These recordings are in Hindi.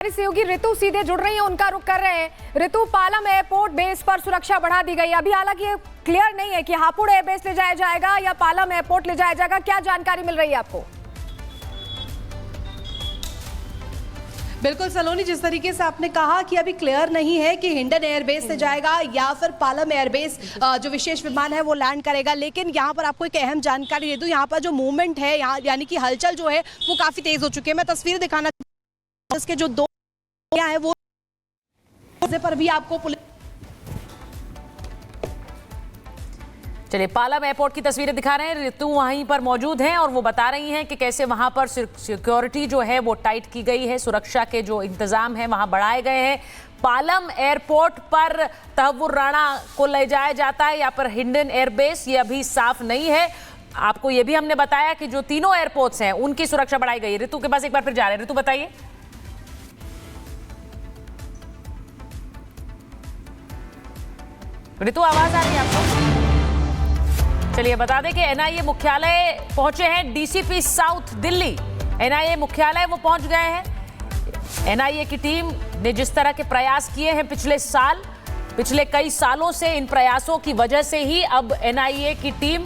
सहयोगी ऋतु सीधे जुड़ रही है, उनका रुख कर रहे हैं। ऋतु, पालम एयरपोर्ट बेस पर सुरक्षा बढ़ा दी गई। अभी हालांकि ये क्लियर नहीं है कि हापुड़ एयरबेस ले जाया जाएगा या पालम एयरपोर्ट ले जाया जाएगा। क्या जानकारी मिल रही है आपको? बिल्कुल सलोनी, जिस तरीके से आपने कहा कि अभी क्लियर नहीं है कि हिंडन एयरबेस से जाएगा या फिर पालम एयरबेस जो विशेष विमान है वो लैंड करेगा, लेकिन यहाँ पर आपको एक अहम जानकारी दे दूं। यहाँ पर जो मूवमेंट है, यहाँ यानी कि हलचल जो है वो काफी तेज हो चुकी है। मैं तस्वीर दिखाना, इसके जो दो है वो पर भी आपको पुलिस। चलिए, पालम एयरपोर्ट की तस्वीरें दिखा रहे हैं। ऋतु वहीं पर मौजूद हैं और वो बता रही हैं कि कैसे वहां पर सिक्योरिटी जो है वो टाइट की गई है, सुरक्षा के जो इंतजाम हैं वहां बढ़ाए गए हैं। पालम एयरपोर्ट पर तहव्वुर राणा को ले जाया जाता है या पर हिंडन एयरबेस, ये अभी साफ नहीं है। आपको ये भी हमने बताया कि जो तीनों एयरपोर्ट्स हैं उनकी सुरक्षा बढ़ाई गई है। ऋतु के पास एक बार फिर जा रहे हैं। ऋतु, बताइए। ऋतु, आवाज आ रही है आपको? चलिए, बता दें कि एनआईए मुख्यालय पहुंचे हैं। डीसीपी साउथ दिल्ली एनआईए मुख्यालय वो पहुंच गए हैं। एनआईए की टीम ने जिस तरह के प्रयास किए हैं पिछले कई सालों से, इन प्रयासों की वजह से ही अब एनआईए की टीम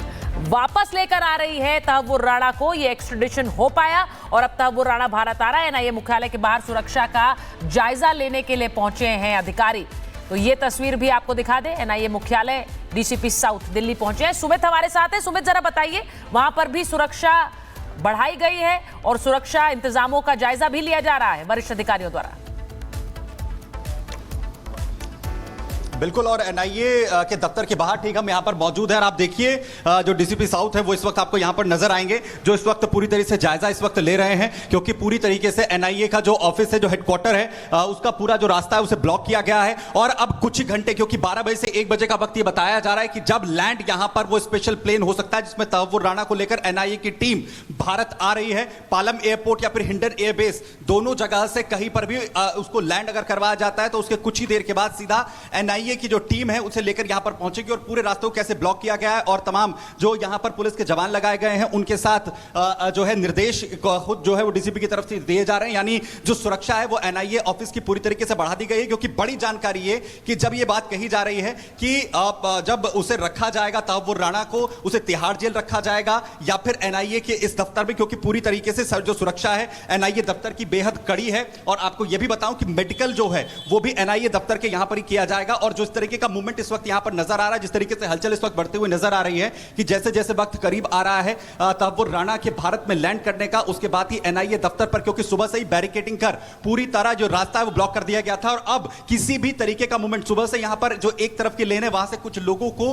वापस लेकर आ रही है तहव्वुर राणा को। ये एक्स्ट्रेडिशन हो पाया और अब तहव्वुर राणा भारत आ रहा है। एनआईए मुख्यालय के बाहर सुरक्षा का जायजा लेने के लिए पहुंचे हैं अधिकारी। तो ये तस्वीर भी आपको दिखा दें। एनआईए मुख्यालय डीसीपी साउथ दिल्ली पहुंचे हैं। सुमित हमारे साथ है। सुमित, जरा बताइए, वहां पर भी सुरक्षा बढ़ाई गई है और सुरक्षा इंतजामों का जायजा भी लिया जा रहा है वरिष्ठ अधिकारियों द्वारा। बिल्कुल, और एनआईए के दफ्तर के बाहर ठीक हम यहां पर मौजूद हैं और आप देखिए जो डीसीपी साउथ है वो इस वक्त आपको यहां पर नजर आएंगे, जो इस वक्त पूरी तरीके से जायजा इस वक्त ले रहे हैं, क्योंकि पूरी तरीके से एनआईए का जो ऑफिस है, जो हेडक्वार्टर है, उसका पूरा जो रास्ता है उसे ब्लॉक किया गया है। और अब कुछ ही घंटे, क्योंकि 12 बजे से 1 बजे का वक्त ये बताया जा रहा है कि जब लैंड यहां पर वो स्पेशल प्लेन हो सकता है जिसमें तहव्वुर राणा को लेकर एनआईए की टीम भारत आ रही है। पालम एयरपोर्ट या फिर हिंडन एयरबेस, दोनों जगह से कहीं पर भी उसको लैंड अगर करवाया जाता है तो उसके कुछ ही देर के बाद सीधा एनआईए की जो टीम है उसे लेकर यहां पर पहुंचेगी। और पूरे रास्तों को कैसे ब्लॉक किया गया है और तमाम जो यहां पर पुलिस के जवान लगाए गए हैं उनके साथ जो है निर्देश खुद जो है वो डीसीपी की तरफ से दिए जा रहे हैं। यानी जो सुरक्षा है वो एनआईए ऑफिस की पूरी तरीके से बढ़ा दी गई है, क्योंकि बड़ी जानकारी है कि जब ये बात कही जा रही है कि जब उसे रखा जाएगा तहव्वुर राणा को, उसे तिहाड़ जेल रखा जाएगा या फिर एनआईए के इस दफ्तर में, क्योंकि पूरी तरीके से जो सुरक्षा है एनआईए दफ्तर की बेहद कड़ी है। और आपको यह भी बताऊं कि मेडिकल जो है वो भी एनआईए दफ्तर के यहां पर ही किया जाएगा। और जो इस तरीके का मूवमेंट इस वक्त यहां पर नजर आ रहा है, जिस तरीके से हलचल इस वक्त बढ़ते हुए नजर आ रही है कि जैसे जैसे वक्त करीब आ रहा है तहव्वुर राणा के भारत में लैंड करने का, उसके बाद ही एनआईए दफ्तर पर, क्योंकि सुबह से ही बैरिकेडिंग कर पूरी तरह जो रास्ता है वो ब्लॉक कर दिया गया था। और अब किसी भी तरीके का मूवमेंट, सुबह से यहां पर जो एक तरफ की लेन है वहां से कुछ लोगों को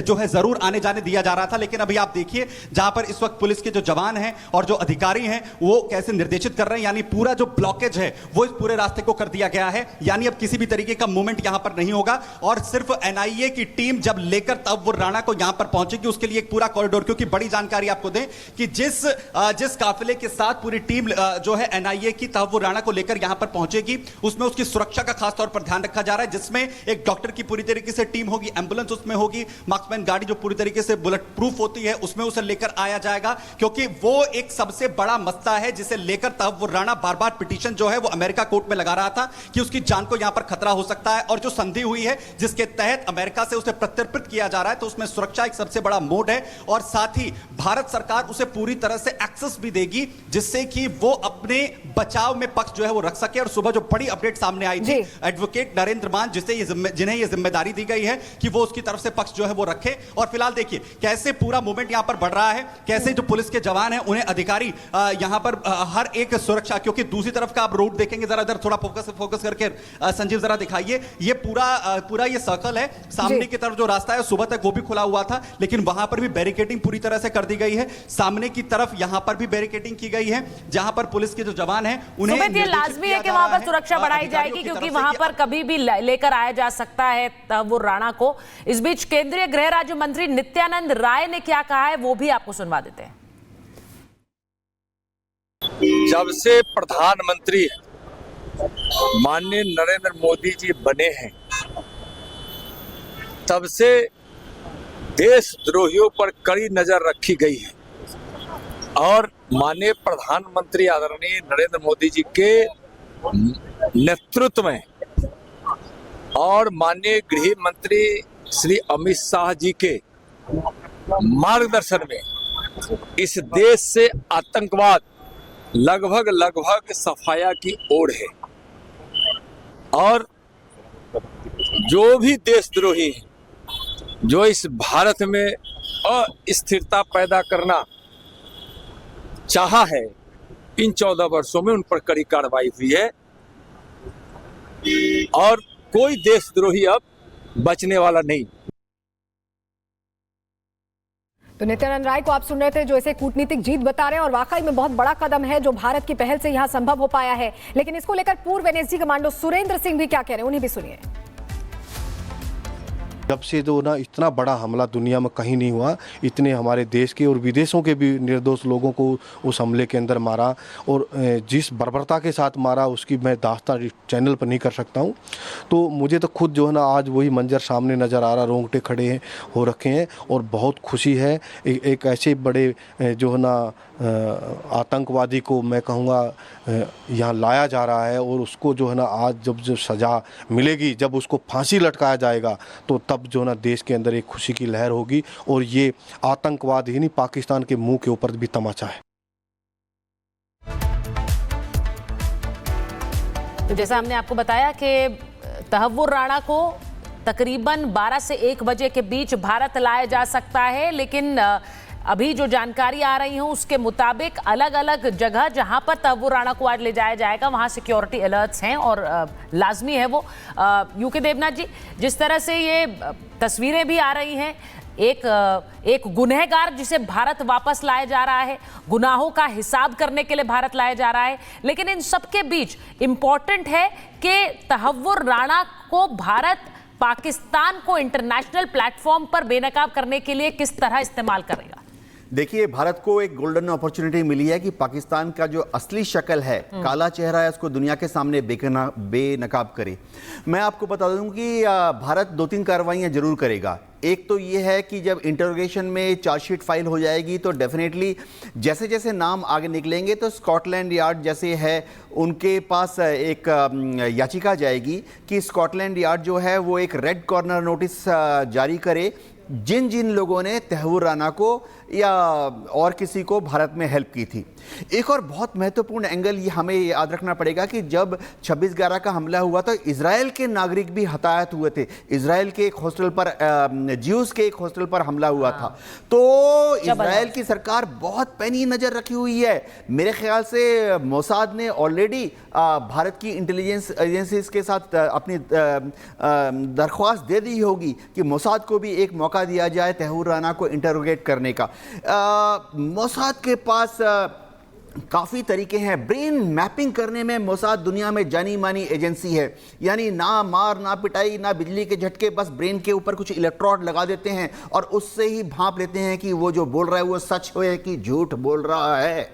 जो है जरूर आने जाने दिया जा रहा था, लेकिन अभी आप देखिए जहां पर इस वक्त पुलिस के जो जवान हैं और जो अधिकारी हैं वो कैसे निर्देशित कर रहे हैं। यानी पूरा जो ब्लॉकेज है वो इस पूरे रास्ते को कर दिया गया है। यानी अब किसी भी तरीके का मूवमेंट यहां पर नहीं होगा और सिर्फ एनआईए की टीम जब लेकर तहव्वुर राणा को यहां पर पहुंचेगी उसके लिए एक पूरा कॉरिडोर, क्योंकि बड़ी जानकारी आपको दें कि जिस काफिले के साथ पूरी टीम जो है एनआईए की तहव्वुर राणा को लेकर यहां पर पहुंचेगी उसमें उसकी सुरक्षा का खास तौर पर ध्यान रखा जा रहा है, जिसमें एक डॉक्टर की पूरी तरीके से टीम होगी, एंबुलेंस उसमें होगी, मार्क्समैन गाड़ी जो पूरी तरीके से बुलेट प्रूफ होती है उसमें उसे लेकर आया जाएगा, क्योंकि वो एक सबसे बड़ा मसला है जिसे लेकर तहव्वुर राणा बार बार पिटीशन जो है वो अमेरिका कोर्ट में लगा रहा था कि उसकी जान को यहां पर खतरा हो सकता है। और जो संधि हुई है जिसके तहत अमेरिका से उसे प्रत्यर्पित किया जा रहा है, तो उसमें सुरक्षा एक सबसे बड़ा मोड है। और साथ ही भारत सरकार उसे पूरी तरह से एक्सेस भी देगी जिससे कि वो अपने बचाव में पक्ष जो है वो रख सके। और सुबह जो बड़ी अपडेट सामने आई थी, एडवोकेट नरेंद्र मान जिन्हें ये जिम्मेदारी दी गई है कि वो उसकी तरफ से पक्ष जो है वो रखे। और फिलहाल देखिए कैसे पूरा मूवमेंट यहां पर बढ़ रहा है, कैसे जो पुलिस के जवान हैं उन्हें अधिकारी यहां पर हर एक सुरक्षा, क्योंकि दूसरी तरफ का आप रोड देखेंगे, जरा इधर थोड़ा फोकस करके संजीव जरा दिखाइए, ये पूरा ये सर्कल है, सामने की तरफ जो रास्ता है सुबह तक वो भी खुला हुआ था, लेकिन वहां पर भी बैरिकेडिंग पूरी तरह से कर दी गई है। सामने की तरफ यहां पर भी बैरिकेडिंग की गई है, जहां पर पुलिस के जो जवान हैं उन्हें ये लाजमी है कि वहां पर सुरक्षा बढ़ाई जाएगी, क्योंकि वहां पर कभी भी लेकर आया जा सकता है तहव्वुर राणा को। इस बीच केंद्रीय गृह राज्य मंत्री नित्यानंद राय ने क्या कहा है वो भी आपको सुनवा देते हैं। जब से प्रधानमंत्री माननीय नरेंद्र मोदी जी बने हैं तब से देशद्रोहियों पर कड़ी नजर रखी गई है और माननीय प्रधानमंत्री आदरणीय नरेंद्र मोदी जी के नेतृत्व में और माननीय गृह मंत्री श्री अमित शाह जी के मार्गदर्शन में इस देश से आतंकवाद लगभग सफाया की ओर है। और जो भी देशद्रोही हैं, जो इस भारत में अस्थिरता पैदा करना चाहा है, इन 14 वर्षों में उन पर कड़ी कार्रवाई हुई है और कोई देशद्रोही अब बचने वाला नहीं। तो नित्यानंद राय को आप सुन रहे थे, जो इसे कूटनीतिक जीत बता रहे हैं और वाकई में बहुत बड़ा कदम है जो भारत की पहल से यहां संभव हो पाया है। लेकिन इसको लेकर पूर्व एनएसजी कमांडो सुरेंद्र सिंह भी क्या कह रहे हैं, उन्हें भी सुनिए। जब से जो ना इतना बड़ा हमला दुनिया में कहीं नहीं हुआ, इतने हमारे देश के और विदेशों के भी निर्दोष लोगों को उस हमले के अंदर मारा और जिस बर्बरता के साथ मारा उसकी मैं दास्तान चैनल पर नहीं कर सकता हूं। तो मुझे तो खुद जो है ना आज वही मंजर सामने नज़र आ रहा, रोंगटे खड़े हैं हो रखे हैं और बहुत खुशी है। एक ऐसे बड़े जो है ना आतंकवादी को मैं कहूँगा यहाँ लाया जा रहा है और उसको जो है ना आज जब सज़ा मिलेगी, जब उसको फांसी लटकाया जाएगा, तो तब जो है ना देश के अंदर एक खुशी की लहर होगी और ये आतंकवाद ही नहीं, पाकिस्तान के मुंह के ऊपर भी तमाचा है। तो जैसा हमने आपको बताया कि तहव्वुर राणा को तकरीबन 12 से 1 बजे के बीच भारत लाया जा सकता है, लेकिन अभी जो जानकारी आ रही है उसके मुताबिक अलग अलग जगह जहां पर तहव्वुर राणा को आज ले जाया जाएगा वहां सिक्योरिटी अलर्ट्स हैं और लाजमी है वो। यूके देवनाथ जी, जिस तरह से ये तस्वीरें भी आ रही हैं, एक गुनहगार जिसे भारत वापस लाया जा रहा है, गुनाहों का हिसाब करने के लिए भारत लाया जा रहा है, लेकिन इन सबके बीच इंपॉर्टेंट है कि तहव्वुर राणा को भारत पाकिस्तान को इंटरनेशनल प्लेटफॉर्म पर बेनकाब करने के लिए किस तरह इस्तेमाल करेगा। देखिए, भारत को एक गोल्डन अपॉर्चुनिटी मिली है कि पाकिस्तान का जो असली शक्ल है, काला चेहरा है, उसको दुनिया के सामने बेनकाब करे। मैं आपको बता दूं कि भारत 2-3 कार्रवाइयां जरूर करेगा। एक तो ये है कि जब इंटरोगेशन में चार्जशीट फाइल हो जाएगी तो डेफिनेटली जैसे जैसे नाम आगे निकलेंगे तो स्कॉटलैंड यार्ड जैसे है उनके पास एक याचिका जाएगी कि स्कॉटलैंड यार्ड जो है वो एक रेड कॉर्नर नोटिस जारी करे जिन जिन लोगों ने तहव्वुर राणा को या और किसी को भारत में हेल्प की थी। एक और बहुत महत्वपूर्ण एंगल ये हमें याद रखना पड़ेगा कि जब 26/11 का हमला हुआ तो इजराइल के नागरिक भी हताहत हुए थे। इजराइल के एक हॉस्टल पर ज्यूज के एक हॉस्टल पर हमला हुआ था। तो इजराइल की सरकार बहुत पैनी नज़र रखी हुई है। मेरे ख्याल से मोसाद ने ऑलरेडी भारत की इंटेलिजेंस एजेंसीज के साथ अपनी दरख्वास्त दे दी होगी कि मोसाद को भी एक मौका दिया जाए तहव्वुर राणा को इंटरोगेट करने का। मोसाद के पास काफ़ी तरीके हैं। ब्रेन मैपिंग करने में मोसाद दुनिया में जानी मानी एजेंसी है। यानी ना मार ना पिटाई ना बिजली के झटके, बस ब्रेन के ऊपर कुछ इलेक्ट्रोड लगा देते हैं और उससे ही भांप लेते हैं कि वो जो बोल रहा है वो सच हो कि झूठ बोल रहा है।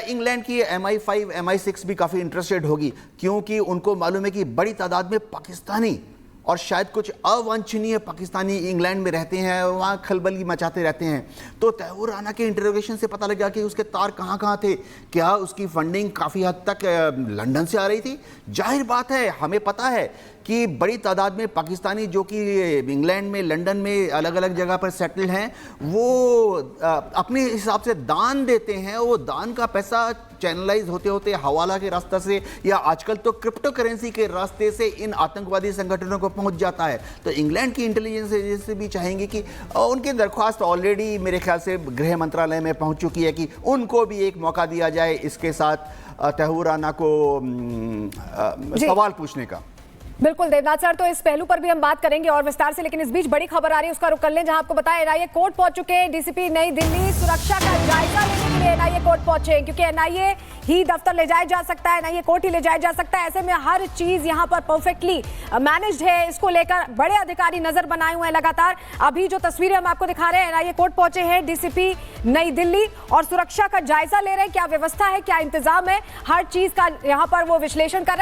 इंग्लैंड की MI5 MI6 भी काफ़ी इंटरेस्टेड होगी क्योंकि उनको मालूम है कि बड़ी तादाद में पाकिस्तानी और शायद कुछ अवांछनीय पाकिस्तानी इंग्लैंड में रहते हैं और वहाँ खलबली मचाते रहते हैं। तो तहव्वुर राणा के इंटरोगेशन से पता लगा कि उसके तार कहाँ कहाँ थे। क्या उसकी फंडिंग काफ़ी हद तक लंदन से आ रही थी? जाहिर बात है, हमें पता है कि बड़ी तादाद में पाकिस्तानी जो कि इंग्लैंड में, लंदन में अलग अलग जगह पर सेटल हैं, वो अपने हिसाब से दान देते हैं। वो दान का पैसा चैनलाइज होते होते हवाला के रास्ते से या आजकल तो क्रिप्टो करेंसी के रास्ते से इन आतंकवादी संगठनों को पहुंच जाता है। तो इंग्लैंड की इंटेलिजेंस एजेंसी भी चाहेंगी कि उनकी दरख्वास्त ऑलरेडी मेरे ख्याल से गृह मंत्रालय में पहुंच चुकी है कि उनको भी एक मौका दिया जाए इसके साथ तहव्वुर राणा को सवाल पूछने का। बिल्कुल देवनाथ सर, तो इस पहलू पर भी हम बात करेंगे और विस्तार से, लेकिन इस बीच बड़ी खबर आ रही है, उसका रुख कर लें। जहां आपको बताया एनआईए कोर्ट पहुंच चुके हैं। डीसीपी नई दिल्ली सुरक्षा का जायजा लेने के लिए एनआईए कोर्ट पहुंचे हैं क्योंकि एनआईए ही दफ्तर ले जाया जा सकता है, एनआईए कोर्ट ही ले जाया जा सकता है। ऐसे में हर चीज यहां पर परफेक्टली मैनेज्ड है। इसको लेकर बड़े अधिकारी नजर बनाए हुए हैं लगातार। अभी जो तस्वीरें हम आपको दिखा रहे हैं, एनआईए कोर्ट पहुंचे हैं डीसीपी नई दिल्ली और सुरक्षा का जायजा ले रहे हैं। क्या व्यवस्था है, क्या इंतजाम है, हर चीज का यहां पर वो विश्लेषण कर रहे हैं।